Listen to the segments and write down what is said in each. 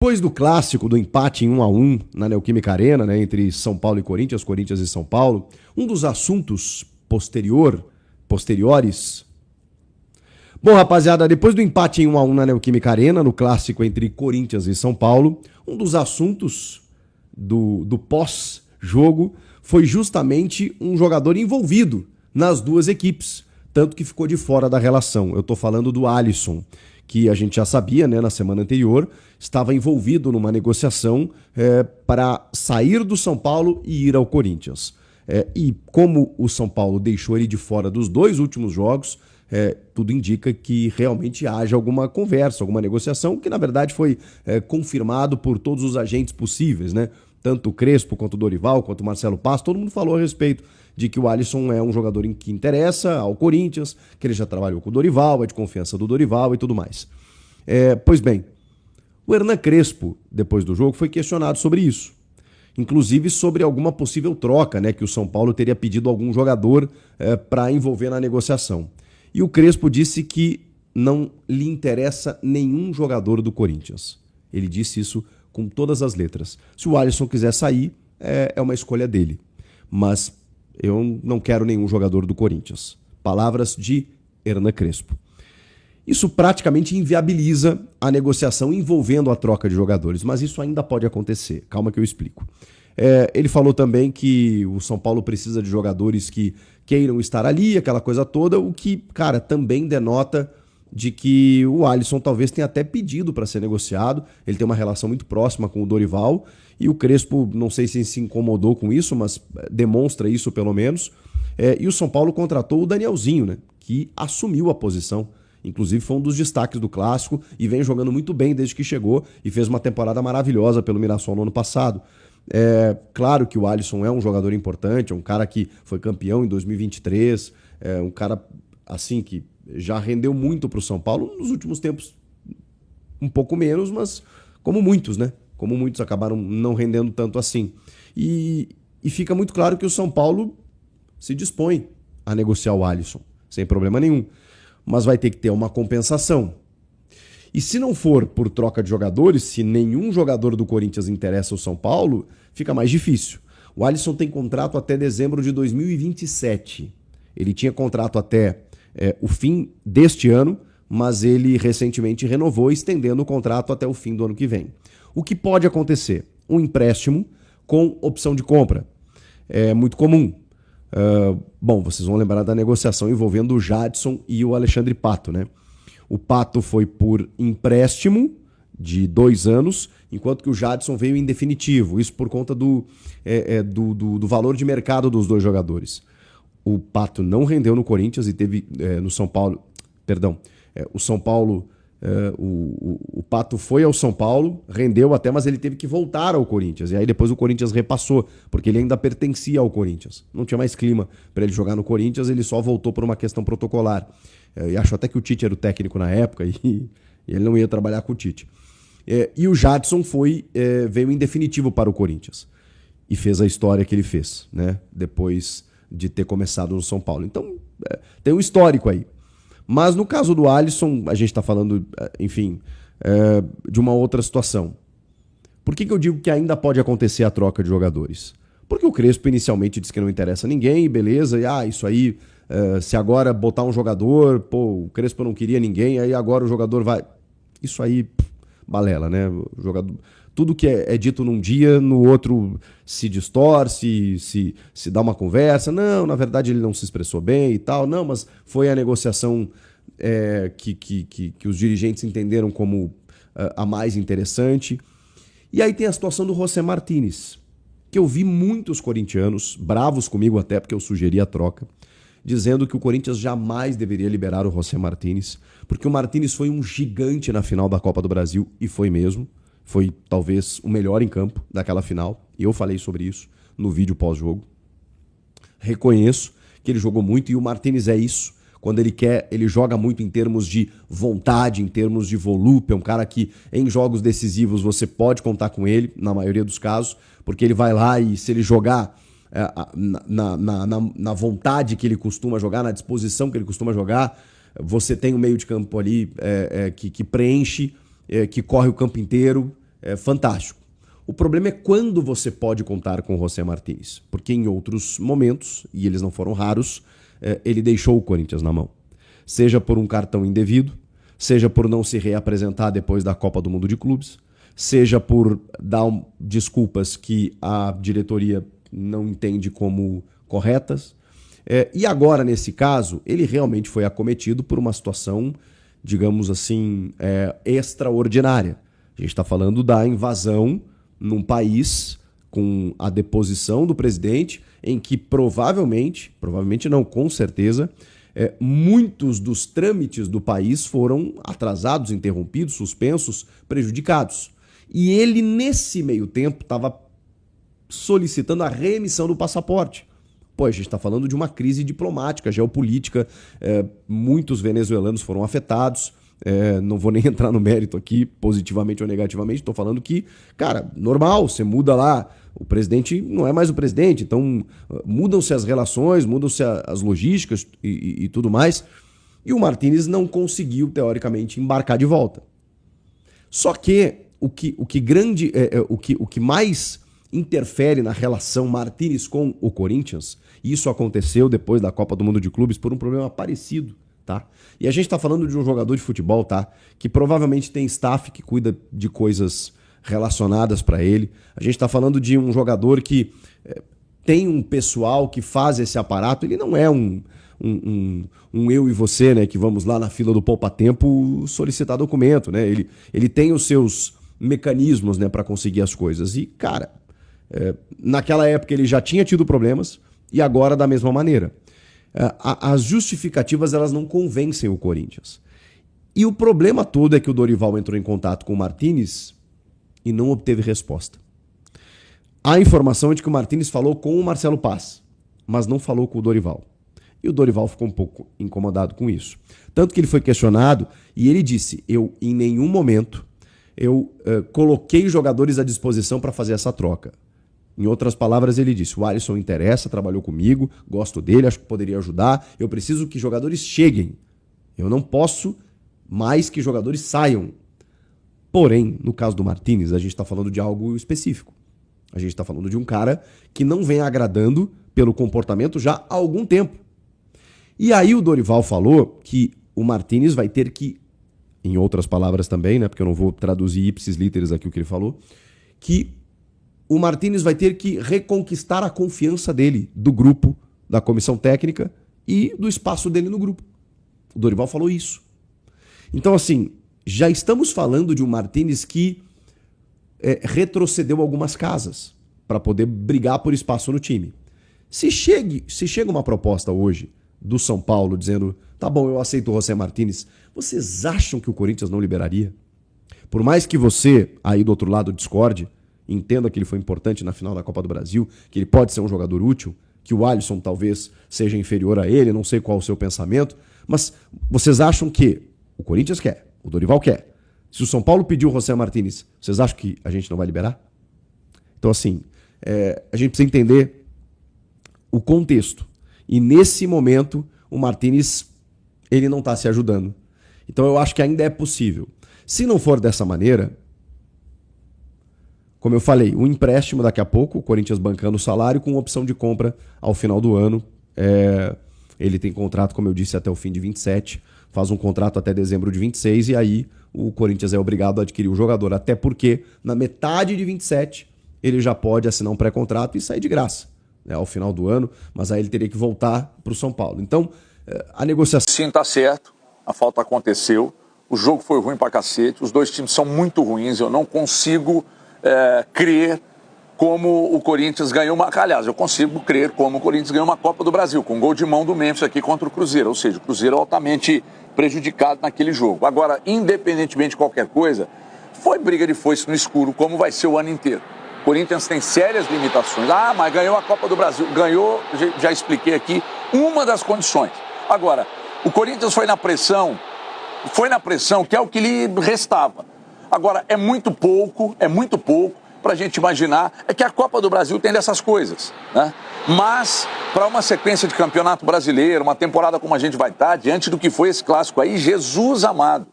Depois do clássico, do empate em 1-1 na Neoquímica Arena, né, entre São Paulo e Corinthians, Corinthians e São Paulo, um dos assuntos posteriores... Bom, rapaziada, depois do empate em 1-1 na Neoquímica Arena, no clássico entre Corinthians e São Paulo, um dos assuntos do pós-jogo foi justamente um jogador envolvido nas duas equipes, tanto que ficou de fora da relação. Eu tô falando do Alisson, que a gente já sabia, né, na semana anterior, estava envolvido numa negociação para sair do São Paulo e ir ao Corinthians. E como o São Paulo deixou ele de fora dos dois últimos jogos, tudo indica que realmente haja alguma conversa, alguma negociação, que na verdade foi confirmado por todos os agentes possíveis, né? Tanto o Crespo, quanto o Dorival, quanto o Marcelo Paes, todo mundo falou a respeito de que o Alisson é um jogador que interessa ao Corinthians, que ele já trabalhou com o Dorival, é de confiança do Dorival e tudo mais. Pois bem, o Hernan Crespo, depois do jogo, foi questionado sobre isso. Inclusive sobre alguma possível troca, né, que o São Paulo teria pedido algum jogador para envolver na negociação. E o Crespo disse que não lhe interessa nenhum jogador do Corinthians. Ele disse isso com todas as letras. Se o Alisson quiser sair, é uma escolha dele. Mas eu não quero nenhum jogador do Corinthians. Palavras de Hernan Crespo. Isso praticamente inviabiliza a negociação envolvendo a troca de jogadores, mas isso ainda pode acontecer. Calma que eu explico. Ele falou também que o São Paulo precisa de jogadores que queiram estar ali, aquela coisa toda, o que, cara, também denota de que o Alisson talvez tenha até pedido para ser negociado. Ele tem uma relação muito próxima com o Dorival e o Crespo, não sei se se incomodou com isso, mas demonstra isso pelo menos. E o São Paulo contratou o Danielzinho, né, que assumiu a posição. Inclusive foi um dos destaques do Clássico e vem jogando muito bem desde que chegou e fez uma temporada maravilhosa pelo Mirassol no ano passado. Claro que o Alisson é um jogador importante, é um cara que foi campeão em 2023, é um cara assim que já rendeu muito para o São Paulo, nos últimos tempos um pouco menos, mas como muitos, né? Como muitos acabaram não rendendo tanto assim. E fica muito claro que o São Paulo se dispõe a negociar o Alisson, sem problema nenhum, mas vai ter que ter uma compensação. E se não for por troca de jogadores, se nenhum jogador do Corinthians interessa o São Paulo, fica mais difícil. O Alisson tem contrato até dezembro de 2027. Ele tinha contrato até o fim deste ano, mas ele recentemente renovou, estendendo o contrato até o fim do ano que vem. O que pode acontecer? Um empréstimo com opção de compra. É muito comum. Bom, vocês vão lembrar da negociação envolvendo o Jadson e o Alexandre Pato, né? O Pato foi por empréstimo de 2 anos, enquanto que o Jadson veio em definitivo. Isso por conta do valor de mercado dos dois jogadores. O Pato não rendeu no Corinthians e teve no São Paulo... Perdão. O São Paulo... O Pato foi ao São Paulo, rendeu até, mas ele teve que voltar ao Corinthians. E aí depois o Corinthians repassou, porque ele ainda pertencia ao Corinthians. Não tinha mais clima para ele jogar no Corinthians, ele só voltou por uma questão protocolar. E acho até que o Tite era o técnico na época e ele não ia trabalhar com o Tite. E o Jadson veio em definitivo para o Corinthians e fez a história que ele fez, né? Depois de ter começado no São Paulo. Então, tem um histórico aí. Mas no caso do Alisson, a gente está falando, enfim, de uma outra situação. Por que eu digo que ainda pode acontecer a troca de jogadores? Porque o Crespo inicialmente disse que não interessa a ninguém, beleza, e isso aí, se agora botar um jogador, o Crespo não queria ninguém, aí agora o jogador vai... Isso aí, balela, né? O jogador... Tudo que é dito num dia, no outro se distorce, se dá uma conversa. Não, na verdade ele não se expressou bem e tal. Não, mas foi a negociação que os dirigentes entenderam como a mais interessante. E aí tem a situação do José Martínez, que eu vi muitos corintianos, bravos comigo até porque eu sugeri a troca, dizendo que o Corinthians jamais deveria liberar o José Martínez, porque o Martínez foi um gigante na final da Copa do Brasil, e foi mesmo. Foi talvez o melhor em campo daquela final, e eu falei sobre isso no vídeo pós-jogo. Reconheço que ele jogou muito, e o Martínez é isso. Quando ele quer, ele joga muito em termos de vontade, em termos de volúpia. É um cara que em jogos decisivos você pode contar com ele, na maioria dos casos, porque ele vai lá e se ele jogar na vontade que ele costuma jogar, na disposição que ele costuma jogar, você tem um meio de campo ali que preenche, que corre o campo inteiro, fantástico. O problema é quando você pode contar com o José Martínez, porque em outros momentos, e eles não foram raros, ele deixou o Corinthians na mão. Seja por um cartão indevido, seja por não se reapresentar depois da Copa do Mundo de Clubes, seja por dar desculpas que a diretoria não entende como corretas. E agora, nesse caso, ele realmente foi acometido por uma situação, digamos assim, extraordinária. A gente está falando da invasão num país com a deposição do presidente, em que provavelmente não, com certeza, muitos dos trâmites do país foram atrasados, interrompidos, suspensos, prejudicados. E ele, nesse meio tempo, estava solicitando a reemissão do passaporte. Pô, a gente está falando de uma crise diplomática, geopolítica, muitos venezuelanos foram afetados. Não vou nem entrar no mérito aqui, positivamente ou negativamente, estou falando que, cara, normal, você muda lá, o presidente não é mais o presidente, então mudam-se as relações, mudam-se as logísticas e tudo mais, e o Martínez não conseguiu, teoricamente, embarcar de volta. Só que o que mais interfere na relação Martínez com o Corinthians, e isso aconteceu depois da Copa do Mundo de Clubes por um problema parecido, tá? E a gente está falando de um jogador de futebol, tá? Que provavelmente tem staff que cuida de coisas relacionadas para ele. A gente está falando de um jogador que tem um pessoal que faz esse aparato. Ele não é um eu e você, né? Que vamos lá na fila do poupa-tempo solicitar documento, né? Ele tem os seus mecanismos, né? Para conseguir as coisas. E, cara, naquela época ele já tinha tido problemas e agora da mesma maneira. As justificativas, elas não convencem o Corinthians. E o problema todo é que o Dorival entrou em contato com o Martínez e não obteve resposta. A informação é de que o Martínez falou com o Marcelo Paz, mas não falou com o Dorival. E o Dorival ficou um pouco incomodado com isso. Tanto que ele foi questionado e ele disse, em nenhum momento coloquei jogadores à disposição para fazer essa troca. Em outras palavras, ele disse, o Alisson interessa, trabalhou comigo, gosto dele, acho que poderia ajudar, eu preciso que jogadores cheguem. Eu não posso mais que jogadores saiam. Porém, no caso do Martínez, a gente está falando de algo específico. A gente está falando de um cara que não vem agradando pelo comportamento já há algum tempo. E aí o Dorival falou que o Martínez vai ter que, em outras palavras também, né, porque eu não vou traduzir ipsis literis aqui o que ele falou, que o Martínez vai ter que reconquistar a confiança dele, do grupo, da comissão técnica e do espaço dele no grupo. O Dorival falou isso. Então, assim, já estamos falando de um Martínez que retrocedeu algumas casas para poder brigar por espaço no time. Se chega uma proposta hoje do São Paulo dizendo, tá bom, eu aceito o José Martínez, vocês acham que o Corinthians não liberaria? Por mais que você, aí do outro lado, discorde, entenda que ele foi importante na final da Copa do Brasil, que ele pode ser um jogador útil, que o Alisson talvez seja inferior a ele, não sei qual é o seu pensamento, mas vocês acham que o Corinthians quer, o Dorival quer. Se o São Paulo pediu o José Martínez, vocês acham que a gente não vai liberar? Então, assim, a gente precisa entender o contexto. E nesse momento, o Martínez, ele não está se ajudando. Então, eu acho que ainda é possível. Se não for dessa maneira, como eu falei, o empréstimo daqui a pouco, o Corinthians bancando o salário com opção de compra ao final do ano. Ele tem contrato, como eu disse, até o fim de 27, faz um contrato até dezembro de 26 e aí o Corinthians é obrigado a adquirir o jogador. Até porque na metade de 27 ele já pode assinar um pré-contrato e sair de graça, né, ao final do ano, mas aí ele teria que voltar para o São Paulo. Então, a negociação... Sim, tá certo, a falta aconteceu, o jogo foi ruim pra cacete, os dois times são muito ruins, eu não consigo... crer como o Corinthians ganhou uma... Aliás, eu consigo crer como o Corinthians ganhou uma Copa do Brasil, com um gol de mão do Memphis aqui contra o Cruzeiro. Ou seja, o Cruzeiro é altamente prejudicado naquele jogo. Agora, independentemente de qualquer coisa, foi briga de foice no escuro, como vai ser o ano inteiro. O Corinthians tem sérias limitações. Ah, mas ganhou a Copa do Brasil. Ganhou, já expliquei aqui, uma das condições. Agora, o Corinthians foi na pressão, que é o que lhe restava. Agora, é muito pouco para a gente imaginar, é que a Copa do Brasil tem dessas coisas, né? Mas, para uma sequência de campeonato brasileiro, uma temporada como a gente vai estar, diante do que foi esse clássico aí, Jesus amado.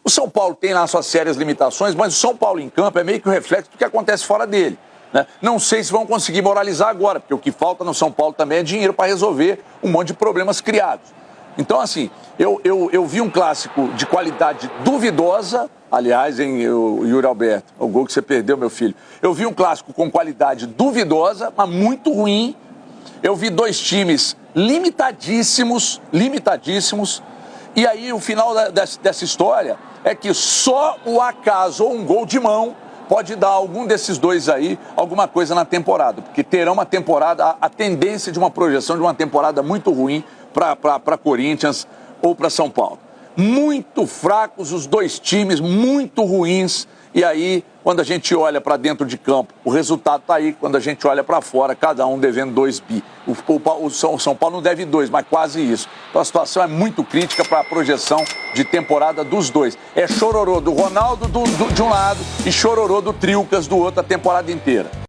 O São Paulo tem lá suas sérias limitações, mas o São Paulo em campo é meio que o reflexo do que acontece fora dele, né? Não sei se vão conseguir moralizar agora, porque o que falta no São Paulo também é dinheiro para resolver um monte de problemas criados. Então, assim, eu vi um clássico de qualidade duvidosa, aliás, hein, Yuri Alberto, o gol que você perdeu, meu filho. Eu vi um clássico com qualidade duvidosa, mas muito ruim. Eu vi dois times limitadíssimos, e aí o final dessa história é que só o acaso ou um gol de mão pode dar a algum desses dois aí alguma coisa na temporada, porque terão uma temporada, a tendência de uma projeção de uma temporada muito ruim para Corinthians ou para São Paulo. Muito fracos os dois times, muito ruins. E aí, quando a gente olha para dentro de campo, o resultado está aí. Quando a gente olha para fora, cada um devendo 2 bi. O São Paulo não deve 2, mas quase isso. Então a situação é muito crítica para a projeção de temporada dos dois. É chororô do Ronaldo de um lado e chororô do Trilcas do outro a temporada inteira.